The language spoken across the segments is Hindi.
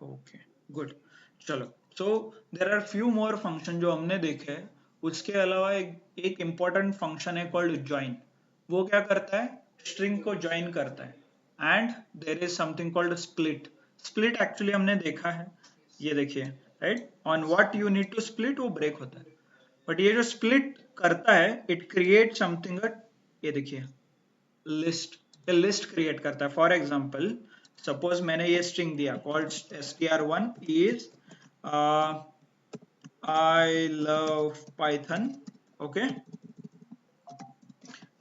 Okay good. चलो, so there are few more function जो हमने देखे हैं। उसके अलावा एक इम्पॉर्टेंट फंक्शन है कॉल्ड ज्वाइन। वो क्या करता है? स्ट्रिंग को ज्वाइन करता है। And there is something called split. Split actually हमने देखा है, ये देखिए, right, on what you need to split वो ब्रेक होता है। बट ये जो स्प्लिट करता है इट क्रिएट समथिंग, ये देखिए, लिस्ट। ये लिस्ट क्रिएट करता है। फॉर एग्जाम्पल, सपोज मैंने ये स्ट्रिंग दिया called str1 is I love python. Okay,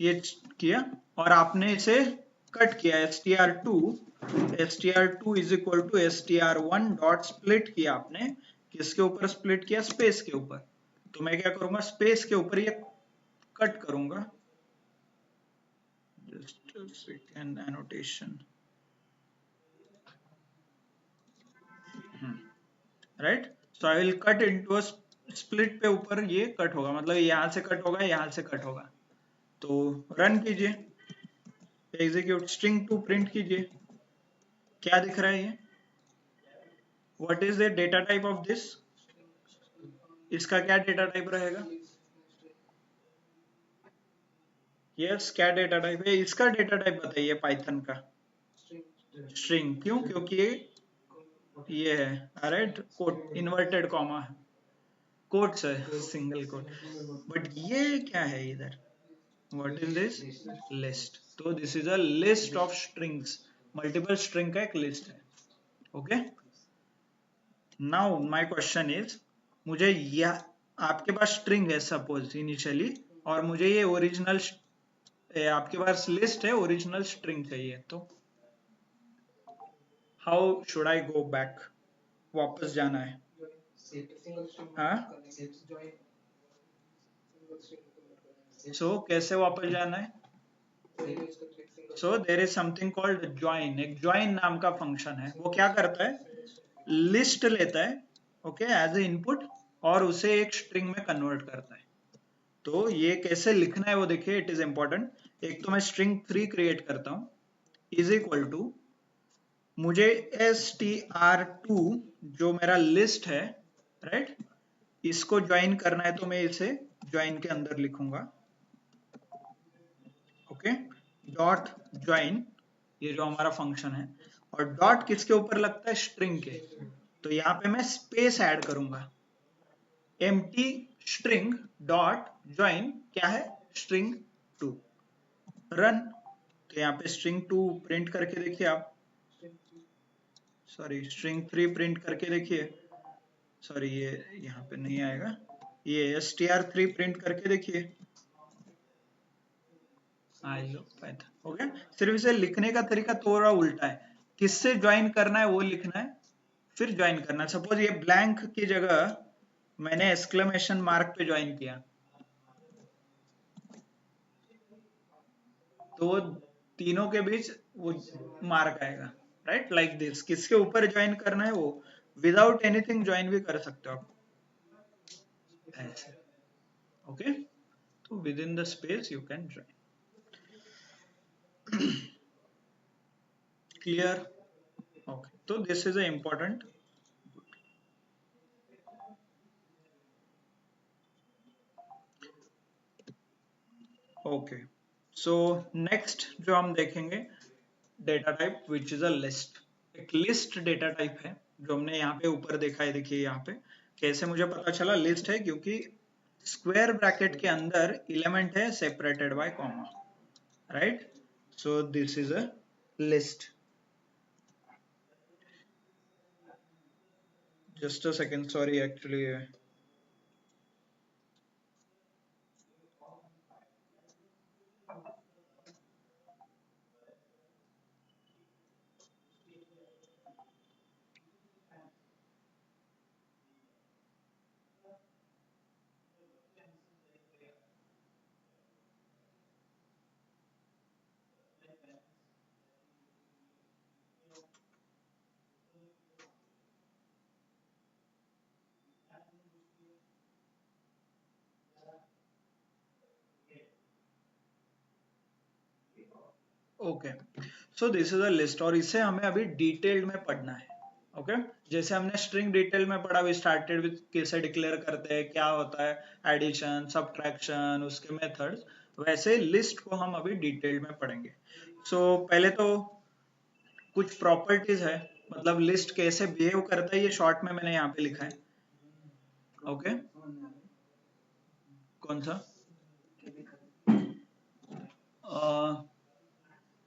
ये किया, और आपने इसे कट किया str2। str2 is equal to str1 dot split किया आपने। किसके ऊपर स्प्लिट किया? स्पेस के ऊपर। तो मैं क्या करूंगा? स्पेस के ऊपर ये कट करूंगा। Just second, annotation, right. So I will cut into a split पे ऊपर ये कट होगा, मतलब यहां से कट होगा, यहां से कट होगा। तो रन कीजिए, एग्जीक्यूट, स्ट्रिंग टू प्रिंट कीजिए। क्या दिख रहा है ये? What is the data type of this? इसका क्या डेटा टाइप रहेगा? यस, क्या डेटा टाइप है इसका? डेटा टाइप बताइए पाइथन का। स्ट्रिंग। क्यों? क्योंकि ये है, राइट, कोट इन्वर्टेड कॉमा है, कोट्स है, सिंगल कोट। बट ये क्या है इधर? What is this? लिस्ट। तो this is a list of strings. Multiple string का एक लिस्ट है। Okay, now my question is, मुझे यह, आपके पास स्ट्रिंग है सपोज इनिशियली, और मुझे ये ओरिजिनल, आपके पास लिस्ट है, ओरिजिनल स्ट्रिंग चाहिए, तो how should I go back? वापस जाना है। हाँ, सो कैसे वापस जाना है? So there is something called join. एक ज्वाइन नाम का फंक्शन है। वो क्या करता है? लिस्ट लेता है, ओके, एज ए इनपुट, और उसे एक स्ट्रिंग में कन्वर्ट करता है। तो ये कैसे लिखना है वो देखिए, इट इज इंपॉर्टेंट। एक तो मैं स्ट्रिंग 3 क्रिएट करता हूं, इज इक्वल टू, मुझे str2 जो मेरा लिस्ट है, राइट, इसको ज्वाइन करना है, तो मैं इसे ज्वाइन के अंदर लिखूंगा। ओके, डॉट ज्वाइन, ये जो हमारा फंक्शन है, और डॉट किसके ऊपर लगता है? स्ट्रिंग के। तो यहाँ पे मैं स्पेस ऐड करूंगा, एम्प्टी स्ट्रिंग डॉट ज्वाइन, क्या है? स्ट्रिंग 2। रन। तो यहाँ पे स्ट्रिंग 2 प्रिंट करके देखिए आप, सॉरी, स्ट्रिंग 3 प्रिंट करके देखिए, सॉरी ये यहाँ पे नहीं आएगा, ये str3 प्रिंट करके देखिए, आई लो पाइथन। हो गया। सिर्फ इसे लिखने का तरीका थोड़ा उल्टा है, किससे ज्वाइन करना है वो लिखना है, फिर ज्वाइन करना है। सपोज ये ब्लैंक की जगह मैंने एक्सक्लेमेशन मार्क पे ज्वाइन किया, तो वो तीनों के बीच वो मार्क आएगा, राइट, लाइक दिस। किसके ऊपर ज्वाइन करना है वो, विदाउट एनीथिंग ज्वाइन भी कर सकते हो आप, ऐसे। ओके, तो within the space you can join. Clear? Okay, तो this is a important. Okay, so next जो हम देखेंगे, data type which is a list. एक लिस्ट डेटा टाइप है जो हमने यहाँ पे ऊपर देखा है। देखिए यहाँ पे कैसे मुझे पता चला लिस्ट है, क्योंकि स्क्वायर ब्रैकेट के अंदर एलिमेंट है separated by comma, right. So this is a list. Just a second, sorry, actually okay, so this is a list, और इसे हमें अभी डिटेल्ड में पढ़ना है। ओके जैसे हमने स्ट्रिंग डिटेल में पढ़ा, वी स्टार्टेड विद कैसे डिक्लेयर करते हैं, क्या होता है एडिशन, सब्ट्रैक्शन, उसके मेथड्स, वैसे लिस्ट को हम अभी डिटेल में पढ़ेंगे। पहले तो कुछ प्रॉपर्टीज है, मतलब लिस्ट कैसे बिहेव करता है ये शॉर्ट में मैंने यहाँ पे लिखा है। ओके कौन सा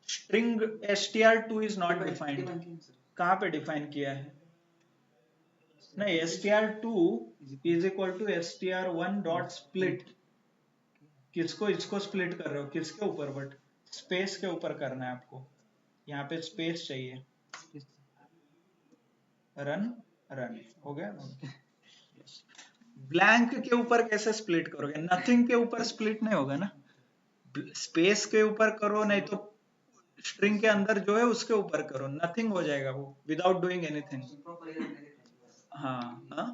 string str2 is not defined, कहाँ पे डिफाइन किया है? नहीं, str2 is equal to str1 dot split. किसको इसको स्प्लिट कर रहे हो, किसके ऊपर? बट स्पेस के ऊपर करना है आपको, यहाँ पे स्पेस चाहिए। रन रन हो गया। ब्लैंक के ऊपर कैसे स्प्लिट करोगे? नथिंग के ऊपर स्प्लिट नहीं होगा ना, स्पेस के ऊपर करो, नहीं तो स्ट्रिंग के अंदर जो है उसके ऊपर करो, नथिंग हो जाएगा वो विदाउट डूइंग एनीथिंग। हाँ हाँ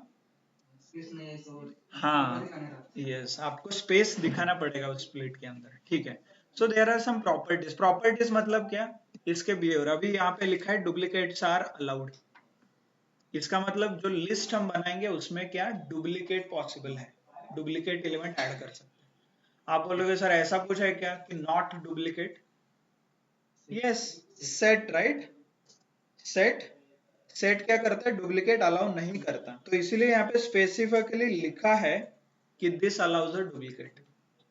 हाँ यस, आपको स्पेस दिखाना पड़ेगा उस स्प्लिट के अंदर, ठीक है। So there are some properties. Properties मतलब क्या? इसके बिहेवियर, अभी यहाँ पे लिखा है डुप्लीकेट्स आर अलाउड, इसका मतलब जो लिस्ट हम बनाएंगे उसमें क्या डुप्लीकेट पॉसिबल है, डुप्लीकेट एलिमेंट ऐड कर सकते हैं। आप बोलोगे सर ऐसा कुछ है क्या कि not duplicate? Yes, set right, set set क्या करता है? डुप्लीकेट अलाउ नहीं करता, तो इसीलिए यहाँ पे स्पेसिफिकली लिखा है कि this allows a duplicate.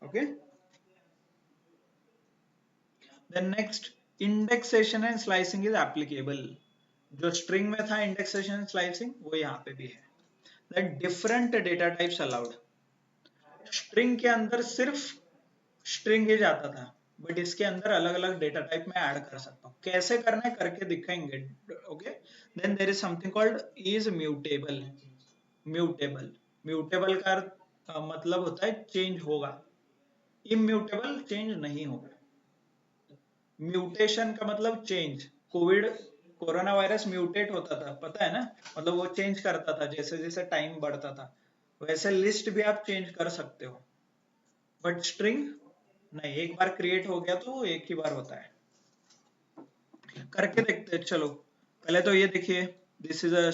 Okay then next, indexation and slicing is applicable. जो स्ट्रिंग में था इंडेक्सेशन एंड स्लाइसिंग, वो यहाँ पे भी है। That different data types allowed. String के अंदर सिर्फ स्ट्रिंग ही जाता था, बट इसके अंदर अलग अलग डेटा टाइप में ऐड कर सकता हूँ। कैसे करना है करके दिखाएंगे। Okay then there is something called is mutable. Mutable, mutable का मतलब होता है चेंज होगा, इम्यूटेबल चेंज नहीं होगा। म्यूटेशन का मतलब चेंज, कोरोना वायरस म्यूटेट होता था, पता है ना, मतलब वो चेंज करता था जैसे जैसे टाइम बढ़ता था। वैसे लिस्ट भी आप चेंज कर सकते हो, बट स्ट्रिंग नहीं, एक बार क्रिएट हो गया तो वो एक ही बार होता है। करके देखते हैं, चलो पहले तो ये देखिए, this is a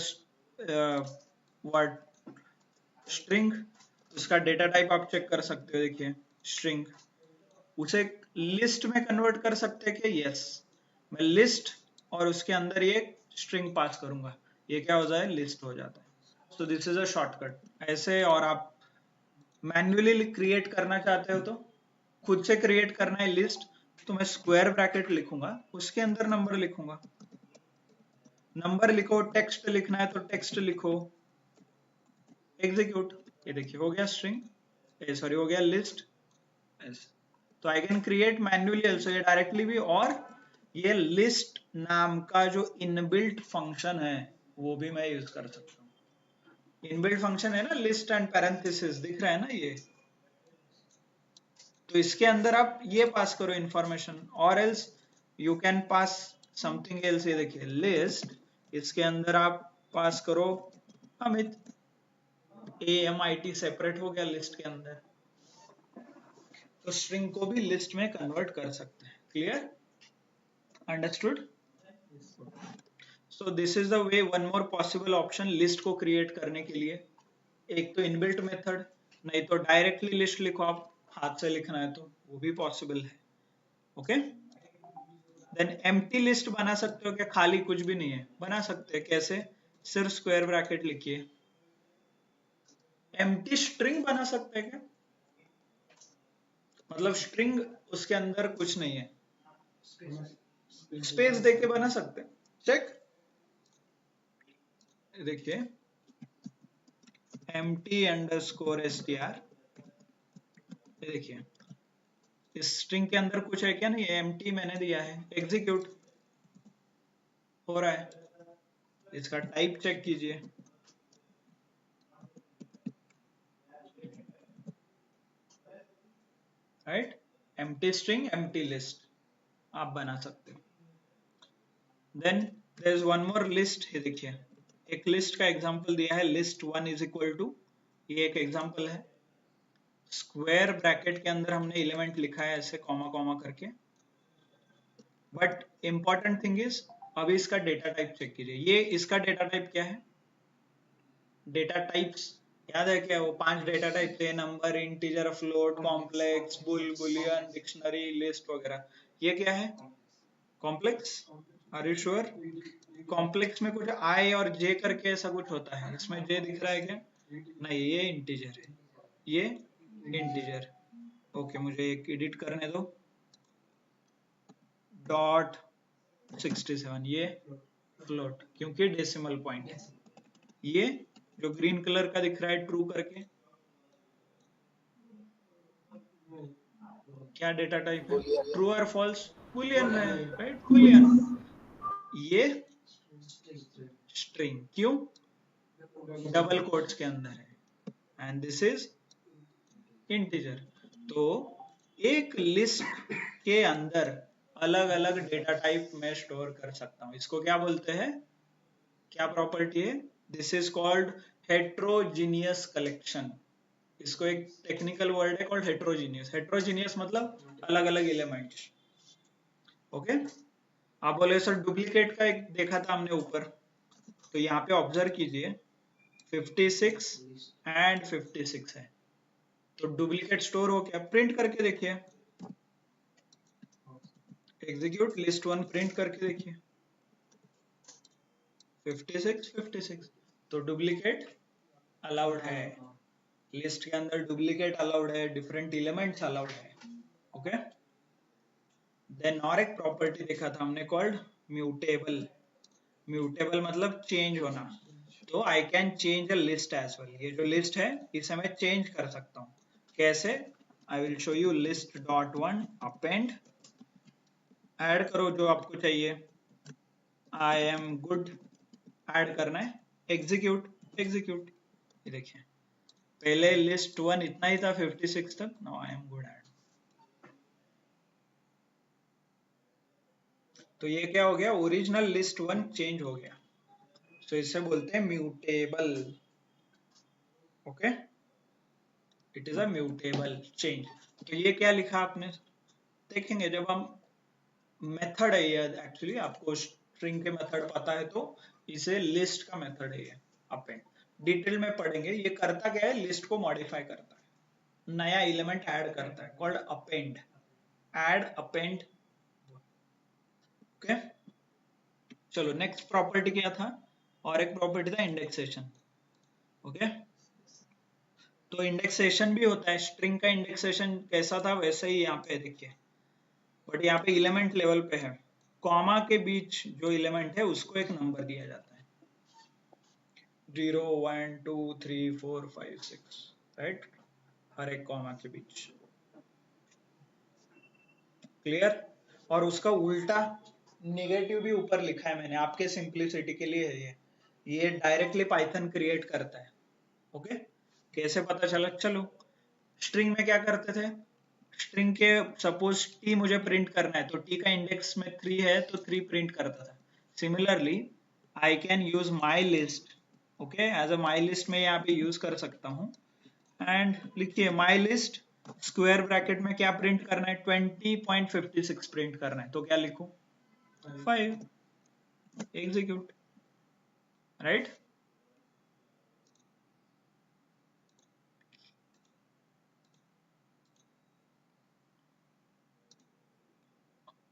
what string, उसका डेटा टाइप आप चेक कर सकते हो। देखिए स्ट्रिंग, उसे लिस्ट में कन्वर्ट कर सकते हैं कि यस, मैं लिस्ट और उसके अंदर ये स्ट्रिंग पास करूंगा, ये क्या हो जाए? लिस्ट हो जाता है। सो दिस इज अ शॉर्टकट ऐसे। और आप मैन्युअली क्रिएट करना चाहते हो तो खुद से क्रिएट करना है लिस्ट, तो मैं स्क्वायर ब्रैकेट लिखूंगा, उसके अंदर नंबर लिखूंगा, नंबर लिखो, टेक्स्ट लिखना है तो टेक्स्ट लिखो, एग्जीक्यूट। ये देखिए हो गया स्ट्रिंग, सॉरी हो गया लिस्ट। तो I can create manually also, ये डायरेक्टली भी, और ये लिस्ट नाम का जो इनबिल्ट फंक्शन है वो भी मैं यूज कर सकता हूँ। इनबिल्ट फंक्शन है ना, लिस्ट एंड पैरेंथेसिस दिख रहा है ना ये, तो इसके अंदर आप ये पास करो इंफॉर्मेशन, और else you can pass something else. ये देखिए लिस्ट, इसके अंदर आप पास करो अमित, AMIT सेपरेट हो गया लिस्ट के अंदर, तो स्ट्रिंग को भी लिस्ट में कन्वर्ट कर सकते हैं। Clear, understood? So this is the way, one more possible option list को क्रिएट करने के लिए। एक तो इनबिल्ट मेथड, नहीं तो डायरेक्टली लिस्ट लिखो, आप हाथ से लिखना है तो वो भी पॉसिबल है। ओके देन एम्प्टी लिस्ट बना सकते हो क्या? खाली कुछ भी नहीं है, बना सकते हैं। कैसे? सिर्फ स्क्वायर ब्रैकेट लिखिए। एम्प्टी स्ट्रिंग बना सकते हैं क्या? मतलब स्ट्रिंग उसके अंदर कुछ नहीं है, स्पेस देके बना सकते हैं। चेक, देखिए empty_str, ये देखिए इस स्ट्रिंग के अंदर कुछ है क्या? नहीं, एम्प्टी मैंने दिया है, एग्जीक्यूट हो रहा है। इसका टाइप चेक कीजिए, right, empty string empty list आप बना सकते हो। Then there is one more list, ये देखिए एक लिस्ट का एग्जांपल दिया है, लिस्ट 1 इज इक्वल टू, ये एक एग्जांपल है, स्क्वायर ब्रैकेट के अंदर हमने एलिमेंट लिखा है ऐसे कॉमा कॉमा करके, बट इंपॉर्टेंट थिंग इज अभी इसका डेटा टाइप चेक कीजिए, ये इसका डेटा टाइप क्या है, डेटा टाइप्स याद है क्या, वो 5 डेटा टाइप थे, number, integer, float, complex, boolean, dictionary, list वगैरह। ये क्या है, complex, are you sure? Complex में कुछ आई और जे करके ऐसा कुछ होता है, इसमें जे दिख रहा है क्या, नहीं ये इंटीजर है, ये इंटीजर। ओके मुझे एक एडिट करने दो, डॉट 67, ये फ्लोट क्योंकि डेसिमल पॉइंट है। ये जो ग्रीन कलर का दिख रहा है ट्रू करके, क्या डेटा टाइप है, ट्रू और फॉल्स, बुलियन में है, राइट, बुलियन। ये स्ट्रिंग, क्यों, डबल कोट्स के अंदर है, एंड दिस इज इंटीजर। तो एक लिस्ट के अंदर अलग अलग डेटा टाइप में स्टोर कर सकता हूं, इसको क्या बोलते हैं, क्या प्रॉपर्टी है, this is called heterogeneous collection. इसको एक टेक्निकल वर्ड है कॉल्ड हेट्रोजीनियस, हेट्रोजीनियस मतलब अलग अलग एलिमेंट्स। ओके, आप बोले सर डुप्लीकेट का एक देखा था हमने ऊपर, तो यहाँ पे ऑब्जर्व कीजिए 56 एंड 56 है, तो डुप्लीकेट स्टोर हो गया, प्रिंट करके देखिए, एग्जीक्यूट लिस्ट वन प्रिंट करके देखिए, 56 तो डुप्लीकेट अलाउड है, लिस्ट के अंदर डुप्लीकेट अलाउड है, डिफरेंट एलिमेंट्स अलाउड है। ओके, देन और एक प्रॉपर्टी देखा था हमने कॉल्ड म्यूटेबल, म्यूटेबल मतलब चेंज होना, तो I can change a list as well, ये जो लिस्ट है इसे मैं चेंज कर सकता हूँ, कैसे, I will show you, list dot one append, add करो जो आपको चाहिए, आई एम गुड ऐड करना है, एग्जीक्यूट, एग्जीक्यूट, ये देखिए पहले लिस्ट वन इतना ही था 56 तक, now I am good add, तो ये क्या हो गया, ओरिजिनल लिस्ट वन चेंज हो गया, तो इसे बोलते हैं mutable. Okay, it is a mutable change. तो ये क्या लिखा आपने, देखेंगे जब हम, मेथड है ये, एक्चुअली आपको स्ट्रिंग के मेथड पता है तो इसे लिस्ट का मेथड है ये, अपेंड, डिटेल में पढ़ेंगे, ये करता क्या है, लिस्ट को मॉडिफाई करता है, नया एलिमेंट ऐड करता है, called append, add append. Okay, चलो नेक्स्ट प्रॉपर्टी क्या था, और एक प्रॉपर्टी था इंडेक्सेशन। ओके, तो इंडेक्सेशन भी होता है, स्ट्रिंग का इंडेक्सेशन कैसा था वैसा ही यहाँ पे देखिए, बट यहाँ पे एलिमेंट लेवल पे है, कॉमा के बीच जो एलिमेंट है उसको एक नंबर दिया जाता है, 0 1 2 3 4 5 6, राइट, हर एक कॉमा के बीच, क्लियर। और उसका उल्टा नेगेटिव भी ऊपर लिखा है मैंने, आपके सिंप्लिसिटी के लिए है ये डायरेक्टली पाइथन क्रिएट करता है। ओके, कैसे पता चला, चलो स्ट्रिंग में क्या करते थे, स्ट्रिंग के सपोज टी मुझे प्रिंट करना है, तो टी का इंडेक्स में 3 है तो 3 प्रिंट करता था, similarly I can use my list, okay, as a my list में यहाँ पे यूज कर सकता हूँ, एंड लिखिए माई लिस्ट स्क्वायर ब्रैकेट में क्या प्रिंट करना है, 20.56 प्रिंट करना है, तो क्या लिखूं, 5, एग्जीक्यूट, राइट।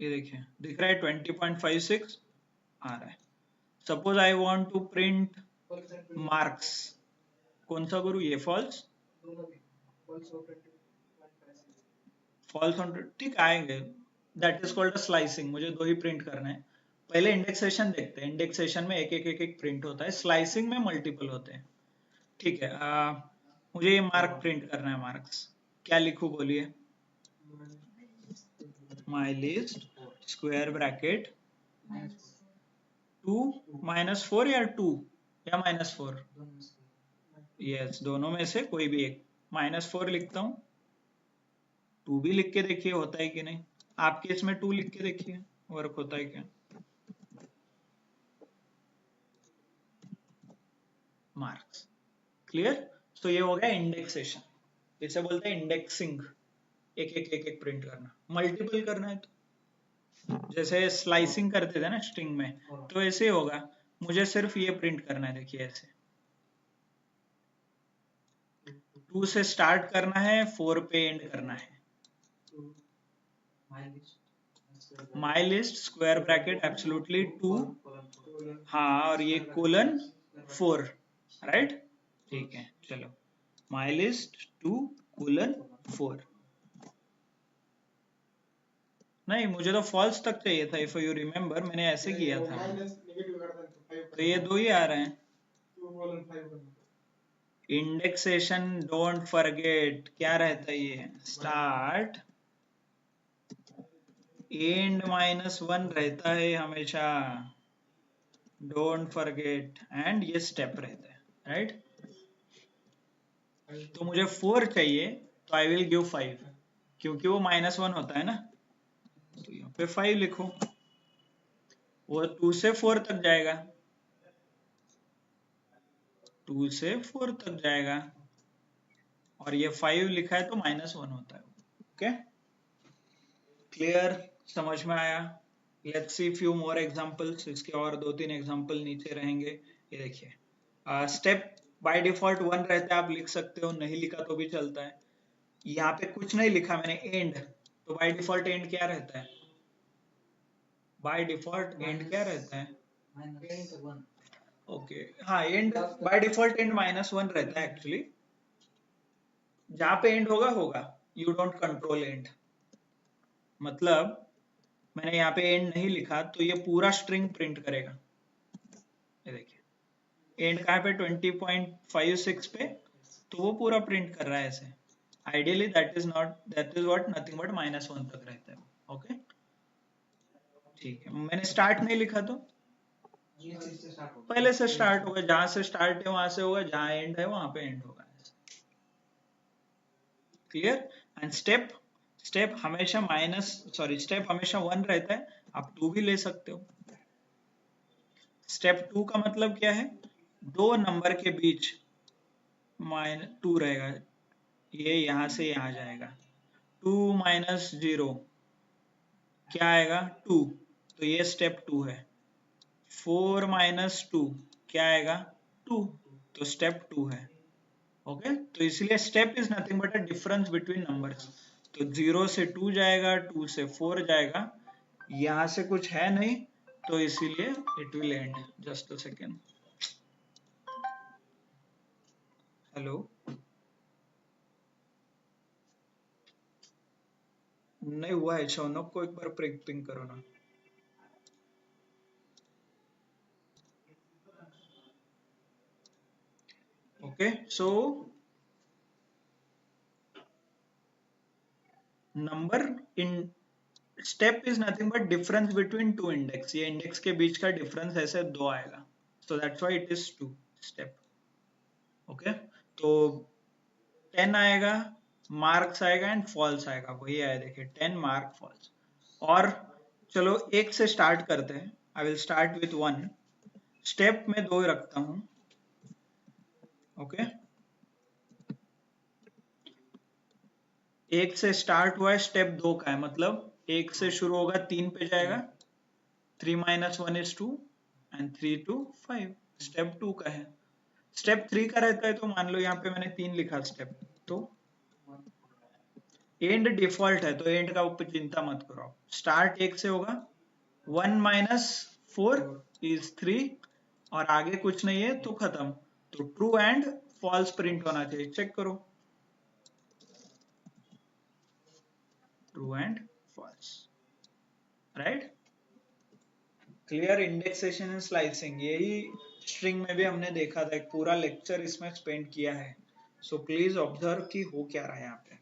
ये देखिए दिख रहा है 20.56 आ रहा है, suppose I want to print marks, कौन सा करूँ, ये फॉल्स, फॉल्स ऑन, ठीक आएंगे, that is called a slicing, मुझे दो ही प्रिंट करना है, पहले इंडेक्सेशन देखते हैं, इंडेक्सेशन में एक एक प्रिंट होता है, स्लाइसिंग में मल्टीपल होते हैं, ठीक है। मुझे ये मार्क प्रिंट करना है, मार्क्स, क्या लिखूं बोलिए, माई लिस्ट स्क्वायर ब्रैकेट 2 -4 या 2 या -4, यस दोनों में से कोई भी एक, -4 लिखता हूँ, 2 भी लिख के देखिए होता है कि नहीं, आपके इसमें 2 लिख के देखिए वर्क होता है क्या, मार्क्स, क्लियर। तो ये हो गया इंडेक्सेशन, इसे बोलते हैं इंडेक्सिंग, एक एक प्रिंट करना, मल्टीपल करना है तो जैसे स्लाइसिंग करते थे ना स्ट्रिंग में, तो ऐसे ही होगा। मुझे सिर्फ ये प्रिंट करना है, देखिए ऐसे 2 से स्टार्ट करना है, 4 पे एंड करना है। My list square bracket absolutely 2, हाँ, और ये कोलन 4, राइट। ठीक है, चलो माई लिस्ट 2 कोलन 4। नहीं, मुझे तो फॉल्स तक चाहिए था, इफ यू रिमेम्बर मैंने ऐसे किया था। तो ये 2 ही आ रहे हैं। इंडेक्सेशन डोंट फॉरगेट क्या रहता है, ये स्टार्ट एंड -1 रहता है हमेशा, डोंट फॉरगेट, एंड ये स्टेप रहता है, राइट। तो मुझे 4 चाहिए, तो आई विल गिव 5, क्योंकि वो -1 होता है ना, तो यहाँ पे 5 लिखो। वो 2 से 4 तक जाएगा, 2 से 4 तक जाएगा, और ये 5 लिखा है तो -1 होता है। ओके, क्लियर, समझ में आया। Let's see few more examples, इसके और 2-3 एग्जांपल नीचे रहेंगे। ये देखिए, स्टेप बाय डिफॉल्ट 1 रहता है, आप लिख सकते हो, नहीं लिखा तो भी चलता है। यहाँ पे कुछ नहीं लिखा मैंने, एंड, तो बाय डिफॉल्ट एंड क्या रहता है, बाय डिफॉल्ट एंड क्या रहता है, ओके, हाँ, एंड बाय डिफॉल्ट एंड -1 रहता है एक्चुअली। जहां पे एंड होगा होगा, यू डोंट कंट्रोल एंड। मतलब मैंने यहाँ पे एंड नहीं लिखा तो ये पूरा स्ट्रिंग प्रिंट करेगा। ये देखिए, एंड कहाँ पे, 20.56 पे, तो वो पूरा प्रिंट कर रहा है ऐसे। Ideally that is what nothing but -1 तक रहता है। ओके, ठीक है, मैंने स्टार्ट नहीं लिखा तो पहले से स्टार्ट होगा, जहां से स्टार्ट है वहां से होगा, जहां एंड है वहां पे एंड होगा। क्लियर। एंड स्टेप, स्टेप हमेशा स्टेप हमेशा 1 रहता है, आप 2 भी ले सकते हो। स्टेप 2 का मतलब क्या है, दो नंबर के बीच -2 रहेगा, ये यहां से यहां जाएगा, 2 -0 क्या आएगा, 2, तो ये स्टेप 2 है। 4 -2 क्या आएगा, 2, तो स्टेप 2 है। ओके, तो इसलिए step is nothing but a difference between numbers. तो 0 से 2 जाएगा, 2 से 4 जाएगा, यहां से कुछ है नहीं, तो इसीलिए it will and. Just a second, hello, नहीं हुआ है, शौनक को एक बार पिंग करो ना। Okay, so number in step is nothing but difference between 2 index, ये इंडेक्स के बीच का डिफरेंस ऐसे 2 आएगा, so that's why it is 2 step. Okay, तो 10 आएगा, मार्क्स आएगा एंड फॉल्स आएगा, वही आया देखिए, 10 मार्क फॉल्स। और चलो एक से स्टार्ट करते हैं, I will start with 1, step में 2 रखता हूं। ओके, एक से स्टार्ट हुआ है, स्टेप 2 का है, मतलब एक से शुरू होगा, 3 पे जाएगा, 3 -1 is 2 एंड 3 to 5, स्टेप 2 का है। स्टेप 3 का रहता है, तो मान लो यहाँ पे मैंने 3 लिखा स्टेप, तो एंड डिफॉल्ट है, तो एंड का ऊपर चिंता मत करो, स्टार्ट 1 से होगा, 1 -4 is 3, और आगे कुछ नहीं है तो खत्म, तो ट्रू एंड फॉल्स प्रिंट होना चाहिए, चेक करो, true and false, right. Clear, indexation and slicing, यही स्ट्रिंग में भी हमने देखा था, एक पूरा लेक्चर इसमें स्पेंड किया है, सो प्लीज ऑब्जर्व कि हो क्या रहा है यहाँ पे।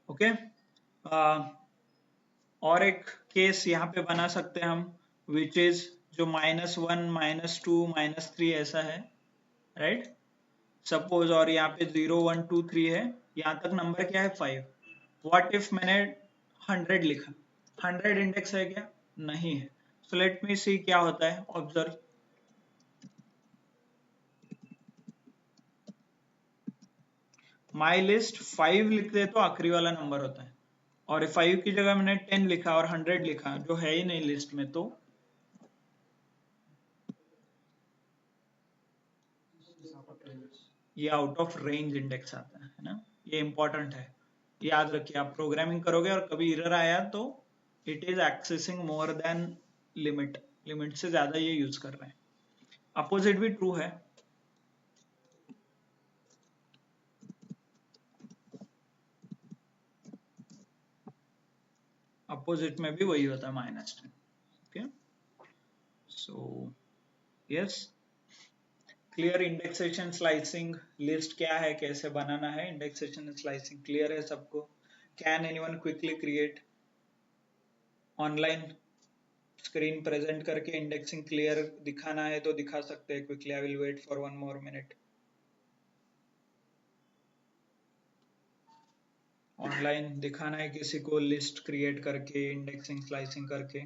ओके, और एक केस यहाँ पे बना सकते हैं हम, विच इज जो -1 -2 -3 ऐसा है, राइट, सपोज, और यहाँ पे 0 1 2 3 है, यहाँ तक नंबर क्या है 5। व्हाट इफ मैंने 100 लिखा, 100 इंडेक्स है क्या, नहीं है, सो लेट मी सी क्या होता है, ऑब्जर्व। माई लिस्ट 5 लिख दे तो आखिरी वाला नंबर होता है, और 5 की जगह मैंने 10 लिखा और 100 लिखा जो है ही नहीं लिस्ट में, तो ये आउट ऑफ रेंज इंडेक्स आता है ना। ये इंपॉर्टेंट है, याद रखिए। आप प्रोग्रामिंग करोगे और कभी एरर आया तो it is accessing more than limit, limit से ज्यादा ये यूज कर रहे हैं। अपोजिट भी ट्रू है। अपोजिट में भी वही होता है -10। Okay, so yes, clear. Indexation slicing list क्या है, कैसे बनाना है, इंडेक्सेशन स्लाइसिंग क्लियर है सबको। Can anyone quickly create online screen present करके इंडेक्सिंग क्लियर दिखाना है तो दिखा सकते हैं quickly. I will wait for 1 more minute। Online दिखाना है किसी को लिस्ट क्रिएट करके इंडेक्सिंग स्लाइसिंग करके।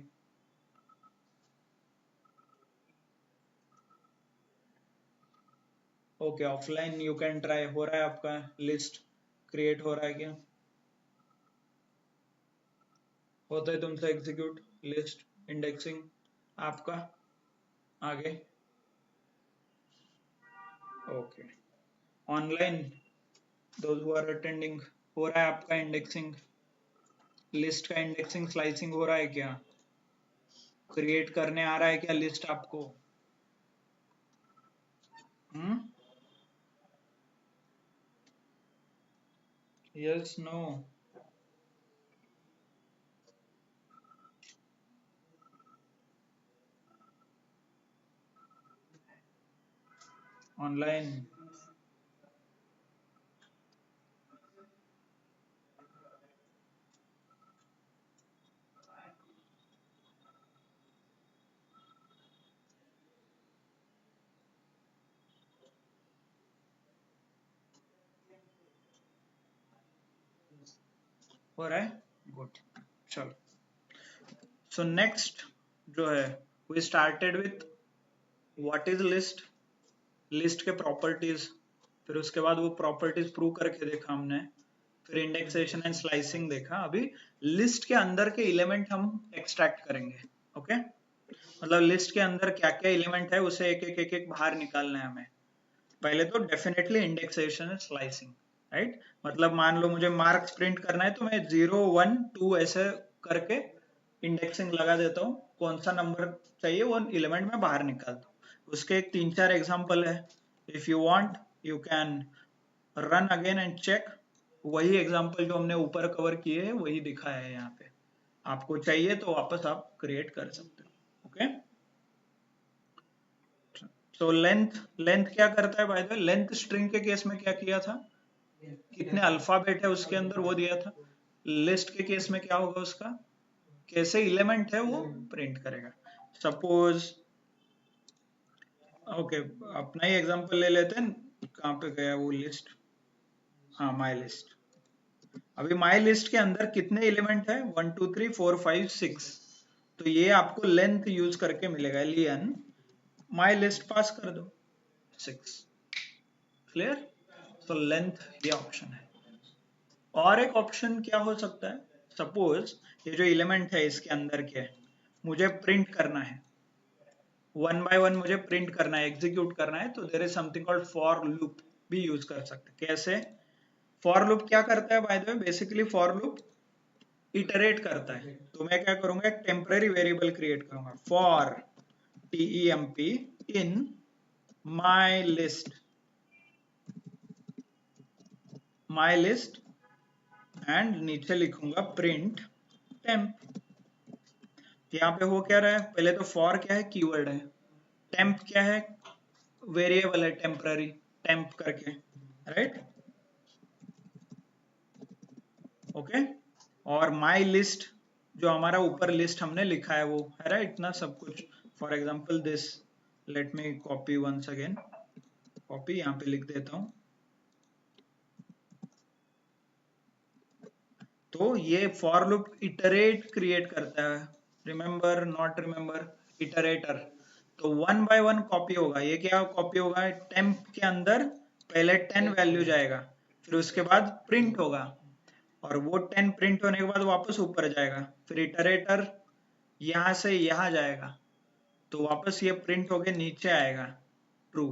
Okay, offline you can try. हो रहा है आपका लिस्ट क्रिएट हो रहा है क्या? होता है तुमसे एग्जीक्यूट लिस्ट इंडेक्सिंग आपका आगे? Okay, online those who are attending हो रहा है आपका इंडेक्सिंग, लिस्ट का इंडेक्सिंग स्लाइसिंग हो रहा है क्या? क्रिएट करने आ रहा है क्या लिस्ट आपको? Yes, no? ऑनलाइन हो रहा है? गुड, चलो। सो नेक्स्ट जो है, we started with what is list, list के प्रॉपर्टीज, फिर उसके बाद वो प्रॉपर्टीज प्रूव करके देखा हमने, फिर इंडेक्सेशन एंड स्लाइसिंग देखा। अभी लिस्ट के अंदर के एलिमेंट हम एक्सट्रैक्ट करेंगे। ओके, मतलब लिस्ट के अंदर क्या क्या एलिमेंट है उसे एक एक एक एक बाहर निकालना है हमें। पहले तो definitely indexation and slicing, right. मतलब मान लो मुझे मार्क्स प्रिंट करना है तो मैं 0 1 2 ऐसे करके इंडेक्सिंग लगा देता हूँ, कौन सा नंबर चाहिए वो एलिमेंट में बाहर निकालता हूँ। उसके एक 3 4 एग्जांपल है। If you want you can run again and check. वही एग्जांपल जो हमने ऊपर कवर किए हैं वही दिखाया है यहाँ पे। आपको चाहिए तो वापस आप क्रिएट कर सकते हो। ओके, तो लेंथ, लेंथ क्या करता है by the way? Length string के केस में क्या किया था, कितने अल्फाबेट है उसके अंदर वो दिया था। लिस्ट के केस में क्या होगा उसका, कैसे एलिमेंट है वो प्रिंट करेगा। सपोज ओके, अपना ही एग्जांपल ले लेते हैं। कहाँ पे गया वो लिस्ट? हाँ, माई लिस्ट। अभी माई लिस्ट के अंदर कितने एलिमेंट है? 1 2 3 4 5 6। तो ये आपको लेंथ यूज करके मिलेगा, एलियन माई लिस्ट पास कर दो 6। क्लियर? तो लेंथ ये ऑप्शन है। और एक ऑप्शन क्या हो सकता है, सपोज ये जो एलिमेंट है इसके अंदर के मुझे प्रिंट करना है, 1 by 1 मुझे प्रिंट करना है, एग्जीक्यूट करना है, तो there is something called for loop भी यूज कर सकते हैं। कैसे? फॉर लूप क्या करता है by the way? Basically for loop iterate करता है। तो मैं क्या करूंगा, एक टेम्पररी वेरिएबल क्रिएट करूंगा, for TEMP in my list, my list, and नीचे लिखूंगा प्रिंट टेम्प। यहाँ पे हो क्या रहा है, पहले तो फॉर क्या है, कीवर्ड है। टेम्प क्या है, वेरिएबल है टेम्पररी, टेम्प करके, राइट। ओके, और माई लिस्ट जो हमारा ऊपर लिस्ट हमने लिखा है वो है, राइट ना, सब कुछ। For example this, let me copy once again, copy यहाँ पे लिख देता हूँ। तो ये फॉर लूप इटरेट क्रिएट करता है, रिमेंबर नॉट रिमेंबर, इटरेटर। तो 1 by 1 कॉपी होगा। ये क्या कॉपी होगा, टेम्प के अंदर पहले 10 वैल्यू जाएगा, फिर उसके बाद प्रिंट होगा और वो 10 प्रिंट होने के बाद वापस ऊपर जाएगा, फिर इटरेटर यहाँ से यहाँ जाएगा तो वापस ये प्रिंट होके नीचे आएगा ट्रू,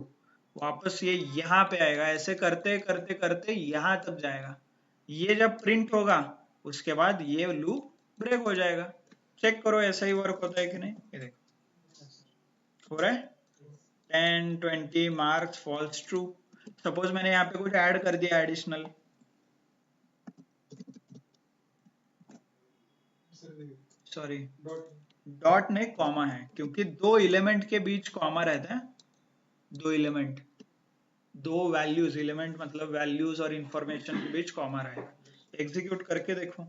वापस ये यहाँ पे आएगा, ऐसे करते करते करते यहाँ तक जाएगा। ये जब प्रिंट होगा उसके बाद ये लूप ब्रेक हो जाएगा। चेक करो ऐसा ही वर्क होता है कि नहीं, ये देखो हो रहा है। 10 20 मार्क्स फॉल्स ट्रू। सपोज मैंने यहाँ पे कुछ ऐड कर दिया एडिशनल, सॉरी डॉट नहीं कॉमा है, क्योंकि दो एलिमेंट के बीच कॉमा रहता है, दो एलिमेंट, दो वैल्यूज, एलिमेंट मतलब वैल्यूज और इंफॉर्मेशन के बीच कॉमा रहेगा। एग्जीक्यूट करके देखो।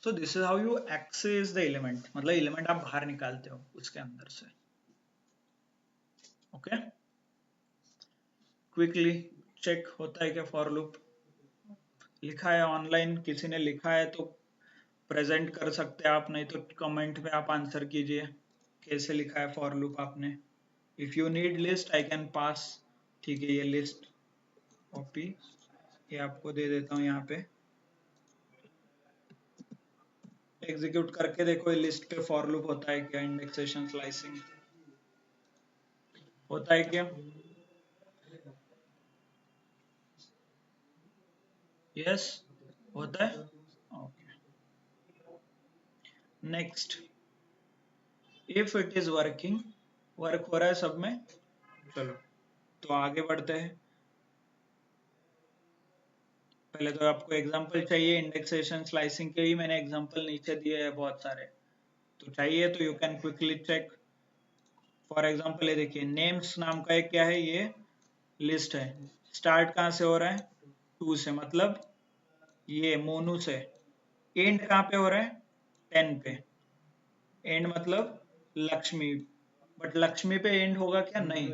So this is how you access the element, मतलब एलिमेंट आप बाहर निकालते हो उसके अंदर से। ओके, क्विकली चेक होता है क्या फॉर लूप? लिखा है ऑनलाइन, किसी ने लिखा है तो प्रेजेंट कर सकते हैं आप, नहीं तो कमेंट में आप आंसर कीजिए कैसे लिखा है फॉर लूप आपने। If you need list I can pass. ठीक है, ये लिस्ट कॉपी, ये आपको दे देता हूँ यहाँ पे। एग्जीक्यूट करके देखो ये लिस्ट पे फॉर लूप होता है क्या, इंडेक्सेशन स्लाइसिंग होता है क्या? यस होता है। Okay, next, if it is working, work हो रहा है सब में। चलो तो आगे बढ़ते हैं। पहले तो आपको एग्जांपल चाहिए, इंडेक्सेशन स्लाइसिंग के ही मैंने एग्जांपल नीचे दिए हैं बहुत सारे, तो चाहिए तो you can quickly check. For example ये देखिए, नेम्स नाम का एक क्या है, ये लिस्ट है। स्टार्ट कहाँ से हो रहा है? 2 से, मतलब ये मोनू से। एंड कहाँ पे हो रहा है? 10 पे। एंड मतलब लक्ष्मी, बट लक्ष्मी पे एंड होगा क्या? नहीं,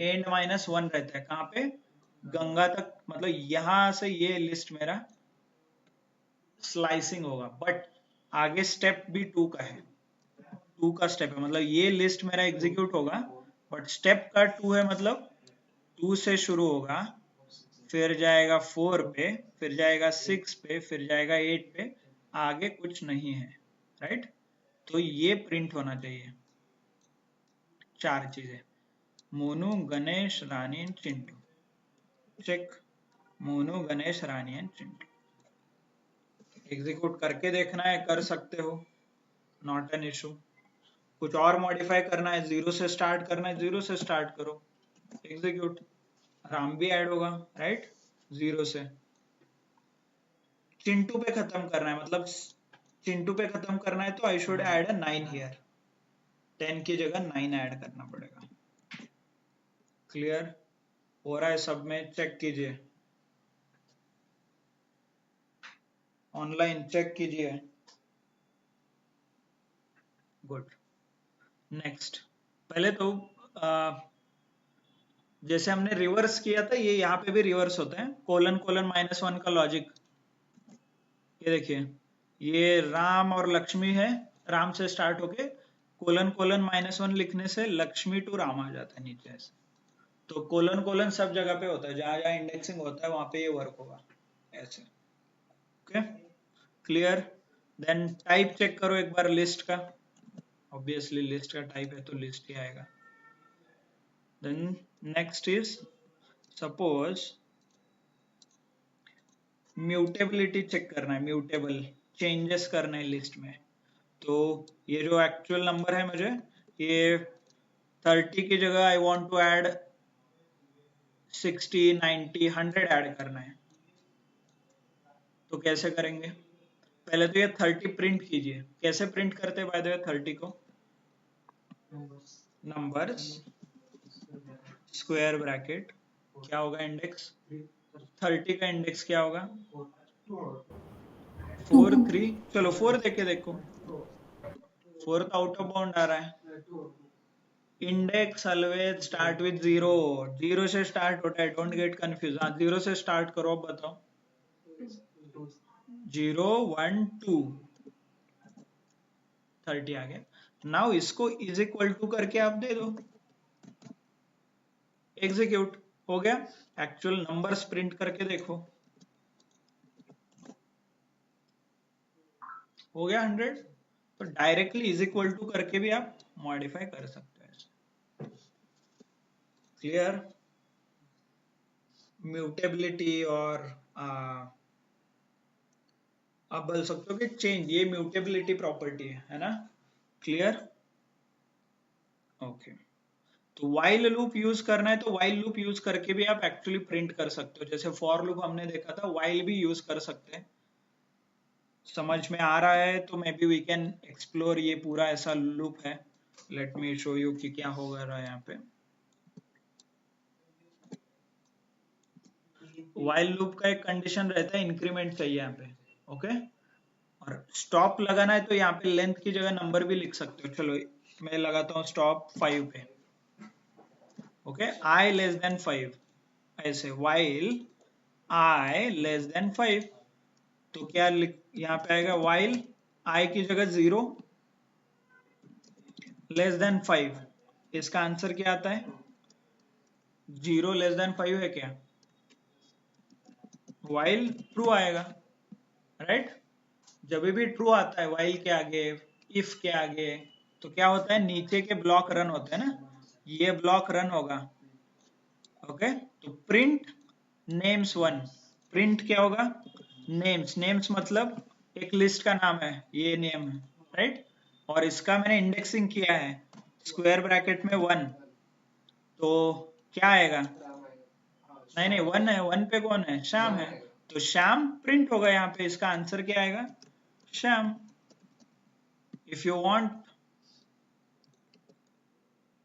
एंड -1 रहता है कहाँ पे? गंगा तक, मतलब यहां से ये लिस्ट मेरा स्लाइसिंग होगा, बट आगे स्टेप भी 2 का है, 2 का स्टेप है, मतलब ये लिस्ट मेरा एग्जीक्यूट होगा, बट स्टेप का 2 है, मतलब 2 से शुरू होगा, फिर जाएगा 4 पे, फिर जाएगा 6 पे, फिर जाएगा 8 पे, आगे कुछ नहीं है, राइट? तो ये प्रिंट होना चाहिए 4 चीजें, Monu, Ganesh, Rani and Chintu. Check, Monu, Ganesh, Rani and Chintu. Execute करके देखना है, कर सकते हो, नॉट एन इशू। कुछ और मॉडिफाई करना है, 0 से स्टार्ट करना है, 0 से स्टार्ट करो, एग्जीक्यूट। राम भी ऐड होगा, राइट? 0 से। चिंटू पे खत्म करना है, मतलब चिंटू पे खत्म करना है तो I should add a 9 here, 10 की जगह 9 ऐड करना पड़ेगा। क्लियर हो रहा है सब में? चेक कीजिए, ऑनलाइन चेक कीजिए। Good, next. पहले तो जैसे हमने रिवर्स किया था, ये यहाँ पे भी रिवर्स होता है, कोलन कोलन -1 का लॉजिक। ये देखिए, ये राम और लक्ष्मी है, राम से स्टार्ट होके कोलन कोलन -1 लिखने से लक्ष्मी टू राम आ जाता है नीचे ऐसे। तो कोलन कोलन सब जगह पे होता है, जहां जहां इंडेक्सिंग होता है वहां पे ये वर्क होगा ऐसे। Okay, clear? Then type check करो एक बार लिस्ट का, ऑब्वियसली लिस्ट का टाइप है तो लिस्ट ही आएगा। Then next is, suppose mutability check करना है, म्यूटेबल चेंजेस करना है लिस्ट में। तो ये जो एक्चुअल नंबर है मुझे, ये 30 की जगह I want to add 60 90 100 add करना है, तो कैसे करेंगे? पहले तो ये 30 प्रिंट कीजिए। कैसे प्रिंट करते हैं बाय द वे 30 को? नंबर्स स्क्वायर ब्रैकेट, क्या होगा इंडेक्स? 30 का इंडेक्स क्या होगा? 4 3, चलो 4 देके देखो, 4 तो आउट ऑफ बाउंड आ रहा है। इंडेक्स ऑलवेज स्टार्ट विद 0, 0 से स्टार्ट होता है, डोंट गेट कंफ्यूज। हाँ 0 से स्टार्ट करो, अब बताओ। 0 1 2 30 आ गया। नाउ इसको इज इक्वल टू करके आप दे दो, एग्जीक्यूट। हो गया। एक्चुअल नंबर्स प्रिंट करके देखो, हो गया 100। तो डायरेक्टली इज इक्वल टू करके भी आप मॉडिफाई कर सकते हो। क्लियर? म्यूटेबिलिटी और आप बोल सकते हो कि चेंज, ये म्यूटेबिलिटी प्रॉपर्टी है ना? क्लियर? ओके। तो वाइल लूप यूज करना है तो वाइल लूप यूज करके भी आप एक्चुअली प्रिंट कर सकते हो। जैसे फॉर लूप हमने देखा था, वाइल भी यूज कर सकते हैं। समझ में आ रहा है तो maybe we can explore, ये पूरा ऐसा लूप है। लेट मी शो यू कि क्या होगा रहा है यहाँ पे। वाइल लूप का एक कंडीशन रहता है, इंक्रीमेंट चाहिए यहाँ पे। ओके। और स्टॉप लगाना है तो यहाँ पे लेंथ की जगह नंबर भी लिख सकते हो। चलो मैं लगाता हूँ स्टॉप 5 पे। ओके, आई लेस देन 5, ऐसे वाइल आई लेस देन 5। तो क्या यहाँ पे आएगा, वाइल आई की जगह 0 लेस देन 5। इसका आंसर क्या आता है? 0 लेस देन 5 है क्या? वाइल ट्रू आएगा, राइट? जब भी ट्रू आता है वाइल के आगे, इफ के आगे, तो क्या होता है, नीचे के ब्लॉक रन होते हैं ना, ये ब्लॉक रन होगा। ओके, तो प्रिंट नेम्स 1। प्रिंट क्या होगा? नेम्स। नेम्स मतलब एक लिस्ट का नाम है, ये नेम है, राइट? और इसका मैंने इंडेक्सिंग किया है स्क्वायर ब्रैकेट में 1, तो क्या आएगा? नहीं नहीं, 1 है, 1 पे कौन है? श्याम है। तो श्याम प्रिंट होगा यहाँ पे। इसका आंसर क्या आएगा? श्याम। इफ यू वांट,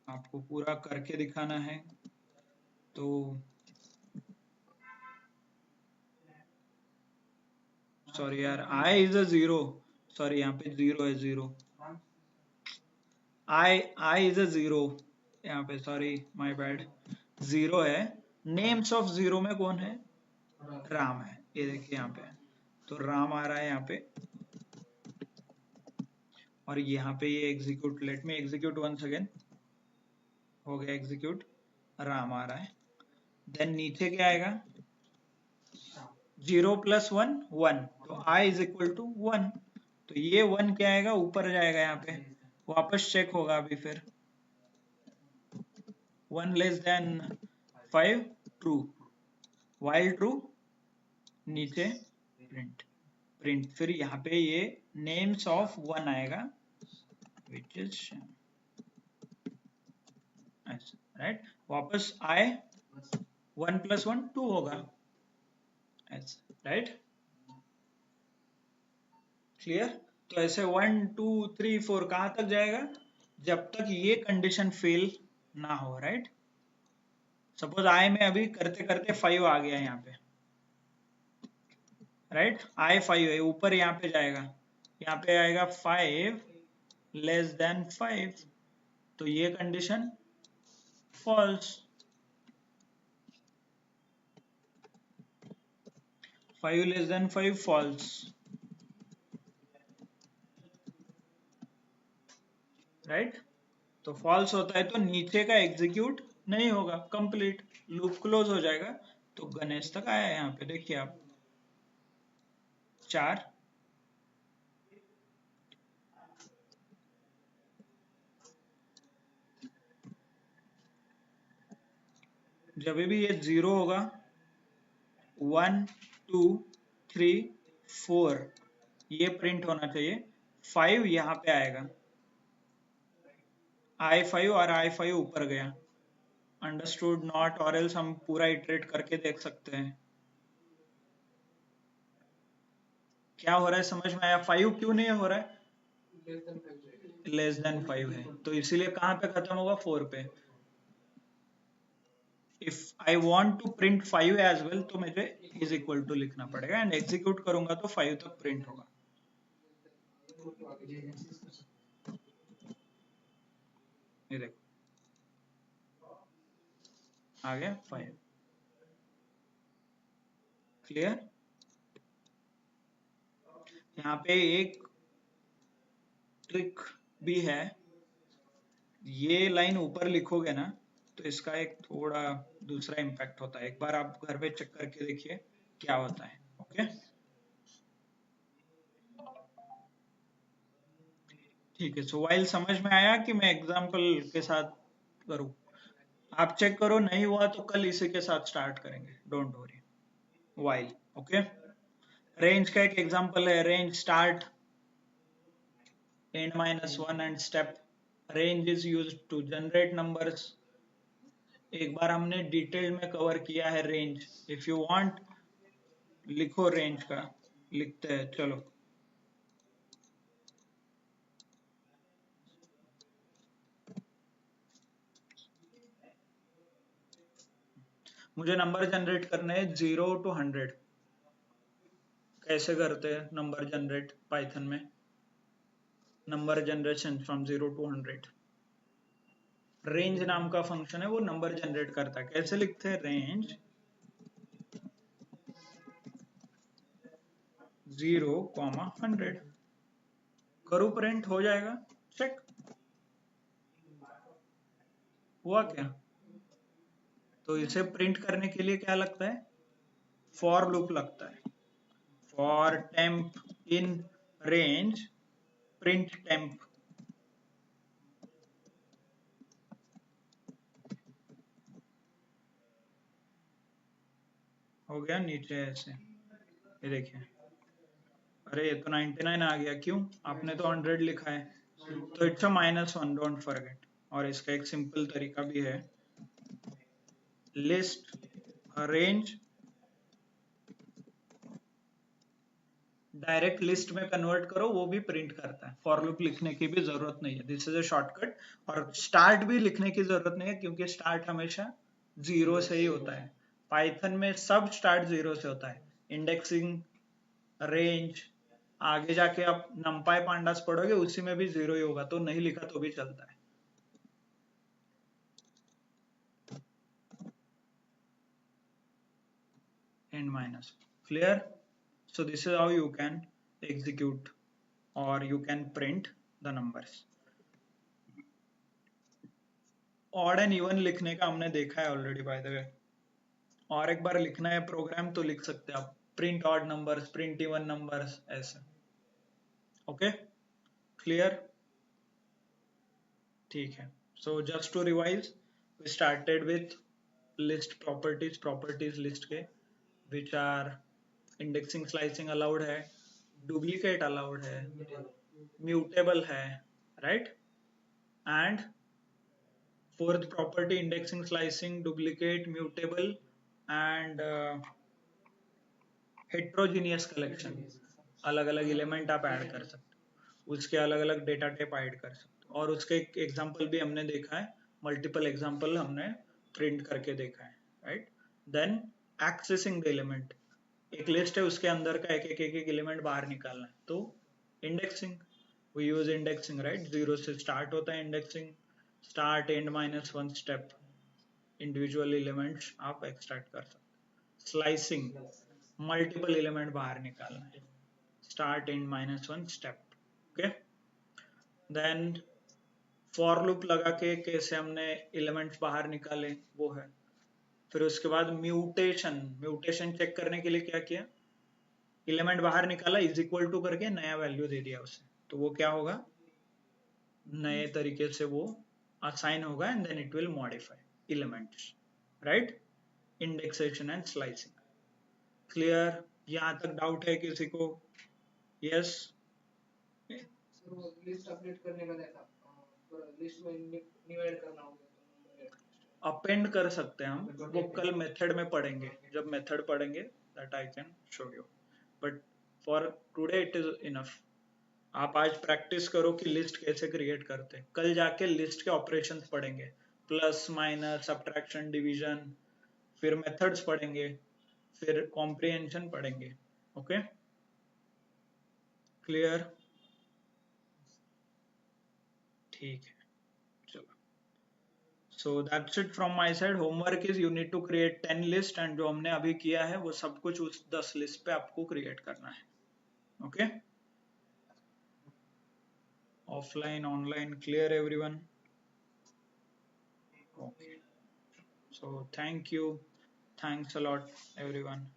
आपको पूरा करके दिखाना है तो सॉरी यार, आई इज अ 0। सॉरी, यहाँ पे 0 है, 0। आई इज अ 0 यहाँ पे, सॉरी माय बैड, 0 है। नेम्स ऑफ 0 में कौन है? राम है। ये देखिए यहाँ पे, तो राम आ रहा है यहाँ पे। और यहाँ पे ये execute, let me execute once again. हो गया एग्जीक्यूट, राम आ रहा है। देन नीचे क्या आएगा? 0 प्लस 1 1, तो आई इज इक्वल टू 1। तो ये 1 क्या आएगा? ऊपर जाएगा यहाँ पे, वापस चेक होगा अभी फिर। 1 less than 5 true, while true, नीचे प्रिंट। प्रिंट फिर यहाँ पे ये नेम्स ऑफ 1 आएगा, विच इज राइट। वापस आए, 1 प्लस 1 2 होगा, राइट? क्लियर? तो ऐसे 1 2 3 4 कहां तक जाएगा? जब तक ये कंडीशन फेल ना हो, राइट? सपोज आई में अभी करते करते 5 आ गया यहाँ पे, राइट? आई 5 है, ऊपर यहाँ पे जाएगा, यहाँ पे आएगा 5 लेस देन 5, तो ये condition false. 5 less than 5 false, right? तो फॉल्स होता है तो नीचे का एग्जीक्यूट नहीं होगा, कंप्लीट लूप क्लोज हो जाएगा। तो गणेश तक आया है यहाँ पे, देखिए आप 4। जब भी ये 0 होगा, 1 2 3 4 ये प्रिंट होना चाहिए, 5 यहाँ पे आएगा, i5 और i5 ऊपर गया। Understood not? और एल्स हम पूरा इटरेट करके देख सकते हैं क्या हो रहा है, समझ में आया? 5 क्यों नहीं हो रहा है? लेस देन 5 है, तो इसीलिए कहां पे खत्म होगा? 4 पे। If I want to print 5 as well, तो मुझे इज इक्वल टू लिखना पड़ेगा, एंड एग्जीक्यूट करूंगा तो 5 तक प्रिंट होगा। ये देखो आ गया 5। क्लियर? यहाँ पे एक ट्रिक भी है, ये लाइन ऊपर लिखोगे ना तो इसका एक थोड़ा दूसरा इम्पैक्ट होता है। एक बार आप घर पे चेक करके देखिए क्या होता है। ओके, ठीक है। सो वाइल समझ में आया कि मैं एग्जाम्पल के साथ करूँ? आप चेक करो, नहीं हुआ तो कल इसी के साथ स्टार्ट करेंगे, don't worry. While, okay. Range का एक एग्जांपल है, range start end minus 1 and step. Range is used to generate numbers. एक बार हमने डिटेल में कवर किया है रेंज। इफ यू वांट लिखो रेंज का, लिखते हैं चलो। मुझे नंबर जनरेट करने हैं 0 to 100। कैसे करते हैं नंबर जनरेट पाइथन में? Number generation from 0 to 100। Range नाम का फंक्शन है, वो नंबर जनरेट करता है। कैसे लिखते हैं? रेंज 0, 100। करूँ प्रिंट, हो जाएगा। चेक, हुआ क्या? तो इसे प्रिंट करने के लिए क्या लगता है? फॉर लूप लगता है। For temp in range print temp. हो गया नीचे ऐसे, ये देखिए। अरे ये तो 99 आ गया, क्यों? आपने तो 100 लिखा है। तो इट्स अ -1, डोंट फॉरगेट। और इसका एक सिंपल तरीका भी है, लिस्ट रेंज डायरेक्ट लिस्ट में कन्वर्ट करो, वो भी प्रिंट करता है। फॉर लूप लिखने की भी जरूरत नहीं है, दिस इज अ शॉर्टकट। और स्टार्ट भी लिखने की जरूरत नहीं है, क्योंकि स्टार्ट हमेशा 0 से ही होता है। पाइथन में सब स्टार्ट 0 से होता है। इंडेक्सिंग, रेंज, आगे जाके आप नंपाई पांडास पढ़ोगे, उसी में भी 0 ही होगा, तो नहीं लिखा तो भी चलता है। And minus, clear? So this is how you can execute or you can print the numbers. Odd and even लिखने का हमने देखा है ऑलरेडी बाय द वे। और एक बार लिखना है प्रोग्राम तो लिख सकते हैं आप, print odd numbers, print even numbers, ऐसे। Okay, clear? ठीक है। So just to revise, we started with list properties, properties list के, which are indexing slicing allowed है, डुप्लीकेट अलाउड है, म्यूटेबल है, right? And fourth property, indexing, slicing, duplicate, mutable, and heterogeneous collection। अलग अलग एलिमेंट आप ऐड कर सकते हो, उसके अलग अलग डेटा टाइप ऐड कर सकते हो। और उसके एक एग्जांपल भी हमने देखा है, मल्टीपल एग्जांपल हमने प्रिंट करके देखा है, right? Then accessing the element, एक लिस्ट है, उसके अंदर का एक एलिमेंट बाहर निकालना है, तो indexing, we use indexing, right? 0 से स्टार्ट होता है indexing, start and -1 step, individual elements आप एक्सट्रैक्ट कर सकते। स्लाइसिंग, मल्टीपल एलिमेंट बाहर निकालना है, start and -1 step. Okay, then for loop लगा के कैसे हमने एलिमेंट्स बाहर निकाले, वो है। फिर उसके बाद म्यूटेशन, म्यूटेशन चेक करने के लिए क्या किया? एलिमेंट बाहर निकाला, इज इक्वल टू करके नया वैल्यू दे दिया उसे, तो वो क्या होगा? नए तरीके से वो असाइन होगा, and then it will modify elements, right? Indexation and slicing, clear? यहाँ तक डाउट है किसी को? यस? लिस्ट अपडेट करने का देखा, लिस्ट में न्यू ऐड करना होगा, अपेंड कर सकते हैं हम, वो कल मेथड में पढ़ेंगे, जब मेथड पढ़ेंगे that I can show you, but for today it is enough. आप आज प्रैक्टिस करो कि लिस्ट कैसे क्रिएट करते हैं, कल जाके लिस्ट के ऑपरेशंस पढ़ेंगे, प्लस माइनस, सब्ट्रैक्शन, डिवीजन, फिर मेथड्स पढ़ेंगे, फिर कॉम्प्रिहेंशन पढ़ेंगे। Okay, clear? ठीक है, चलो। So that's it from my side. Homework is you need to create 10 list, and जो हमने अभी किया है वो सब कुछ उस 10 लिस्ट पे आपको क्रिएट करना है। Okay, offline online clear everyone? Okay. So thank you, thanks a lot everyone.